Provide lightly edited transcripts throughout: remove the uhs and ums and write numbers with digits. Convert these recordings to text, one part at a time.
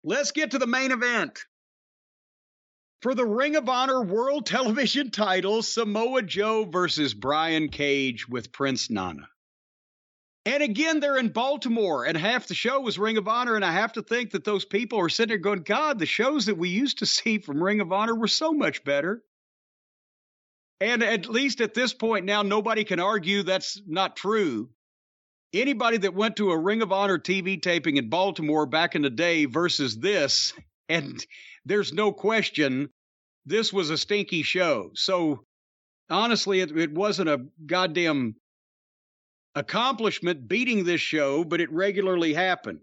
Let's get to the main event. For the Ring of Honor World Television title, Samoa Joe versus Brian Cage with Prince Nana. And again, they're in Baltimore, and half the show was Ring of Honor, and I have to think that those people are sitting there going, God, the shows that we used to see from Ring of Honor were so much better. And at least at this point now, nobody can argue that's not true. Anybody that went to a Ring of Honor TV taping in Baltimore back in the day versus this, and there's no question, this was a stinky show. So honestly, it wasn't a goddamn accomplishment beating this show, but it regularly happened.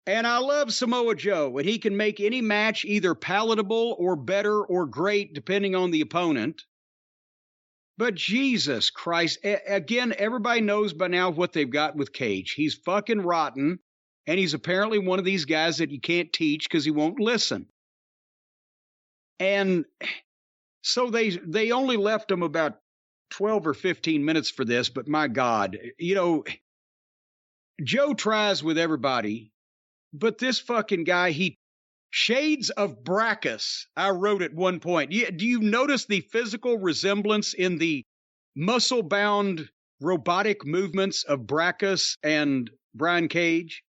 And I love Samoa Joe, and he can make any match either palatable or better or great, depending on the opponent. But Jesus Christ, again, everybody knows by now what they've got with Cage. He's fucking rotten, and he's apparently one of these guys that you can't teach because he won't listen. And so they only left him about 12 or 15 minutes for this, but my God, you know, Joe tries with everybody, but this fucking guy, he shades of Brackus, I wrote at one point. Do you notice the physical resemblance in the muscle-bound robotic movements of Brackus and Brian Cage?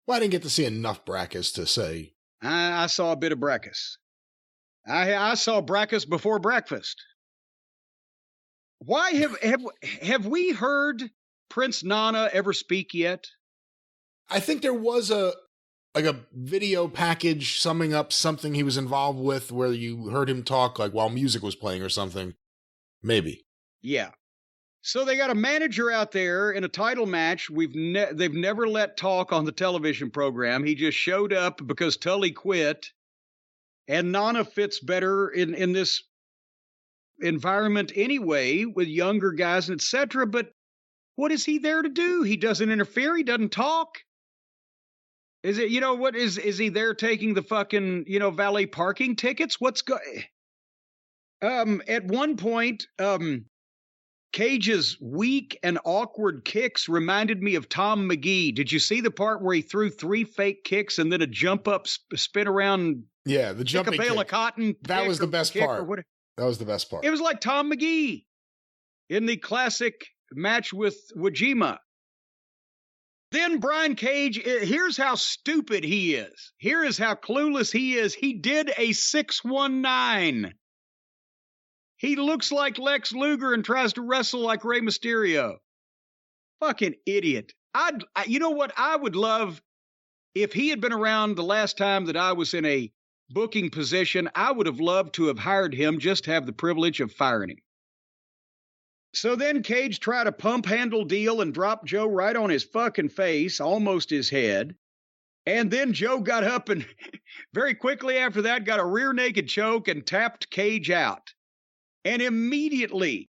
Well, I didn't get to see enough Brackus to say. I saw a bit of Brackus. I saw Brackus before breakfast. Why have we heard Prince Nana ever speak yet? I think there was a video package summing up something he was involved with where you heard him talk like while music was playing or something. Maybe. Yeah. So they got a manager out there in a title match. They've never let talk on the television program. He just showed up because Tully quit. And Nana fits better in this environment anyway with younger guys, etc. But what is he there to do? He doesn't interfere. He doesn't talk. Is it, you know, what is he there taking the fucking, you know, valet parking tickets? What's at one point, Cage's weak and awkward kicks reminded me of Tom McGee. Did you see the part where he threw 3 fake kicks and then a jump up, spin around? Yeah, the jumping kick. A bale of cotton. That was the best part. That was the best part. It was like Tom McGee in the classic match with Wajima. Then Brian Cage, here's how stupid he is. Here is how clueless he is. He did a 619. He looks like Lex Luger and tries to wrestle like Rey Mysterio. Fucking idiot. You know what? I would love, if he had been around the last time that I was in a booking position, I would have loved to have hired him just to have the privilege of firing him. So then Cage tried a pump handle deal and dropped Joe right on his fucking face, almost his head. And then Joe got up and very quickly after that got a rear naked choke and tapped Cage out. And immediately,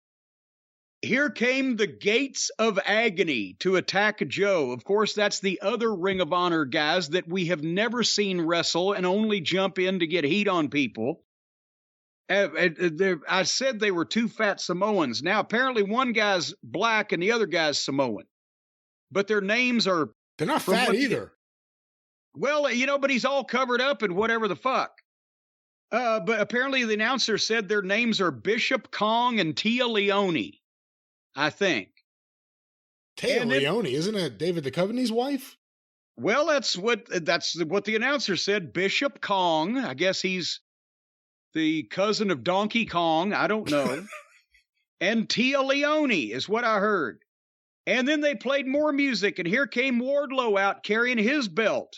here came the Gates of Agony to attack Joe. Of course, that's the other Ring of Honor guys that we have never seen wrestle and only jump in to get heat on people. I said they were 2 fat Samoans. Now, apparently one guy's black and the other guy's Samoan. But their names are... They're not fat either. Well, you know, but he's all covered up in whatever the fuck. But apparently the announcer said their names are Bishop Kong and Tia Leone, I think. Tia Leone, isn't it David Duchovny's wife? Well, that's what the announcer said. Bishop Kong. I guess he's the cousin of Donkey Kong. I don't know. And Tia Leone is what I heard. And then they played more music, and here came Wardlow out carrying his belt.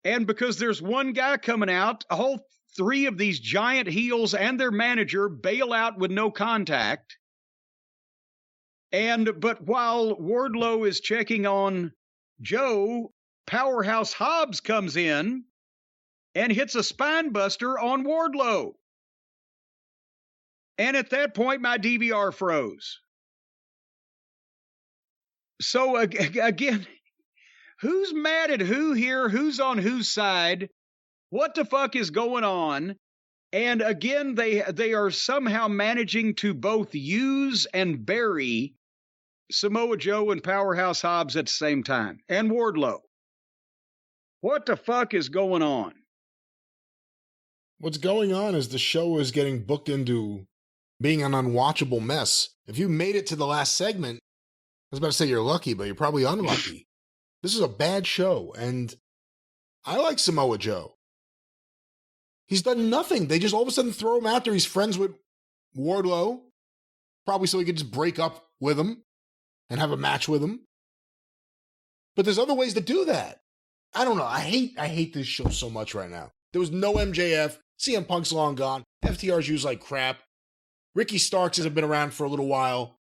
And because there's one guy coming out, a whole 3 of these giant heels and their manager bail out with no contact. But while Wardlow is checking on Joe, Powerhouse Hobbs comes in and hits a spine buster on Wardlow. And at that point, my DVR froze. So again, who's mad at who here? Who's on whose side? What the fuck is going on? And again, they are somehow managing to both use and bury Samoa Joe and Powerhouse Hobbs at the same time, and Wardlow. What the fuck is going on? What's going on is the show is getting booked into being an unwatchable mess. If you made it to the last segment, I was about to say you're lucky, but you're probably unlucky. This is a bad show, and I like Samoa Joe. He's done nothing. They just all of a sudden throw him out there. He's friends with Wardlow, probably so he could just break up with him and have a match with him. But there's other ways to do that. I don't know. I hate this show so much right now. There was no MJF. CM Punk's long gone. FTR's used like crap. Ricky Starks hasn't been around for a little while.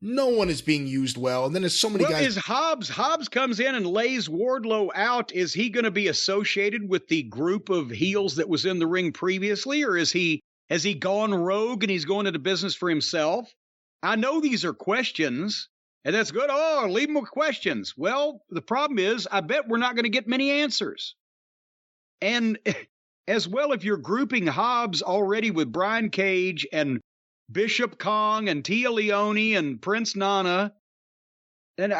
No one is being used well. And then there's so many guys. Is Hobbs comes in and lays Wardlow out. Is he going to be associated with the group of heels that was in the ring previously? Or has he gone rogue and he's going into business for himself? I know these are questions, and that's good. Oh, leave them with questions. Well, the problem is, I bet we're not going to get many answers. And as well, if you're grouping Hobbs already with Brian Cage and Bishop Kong and Tia Leone and Prince Nana, and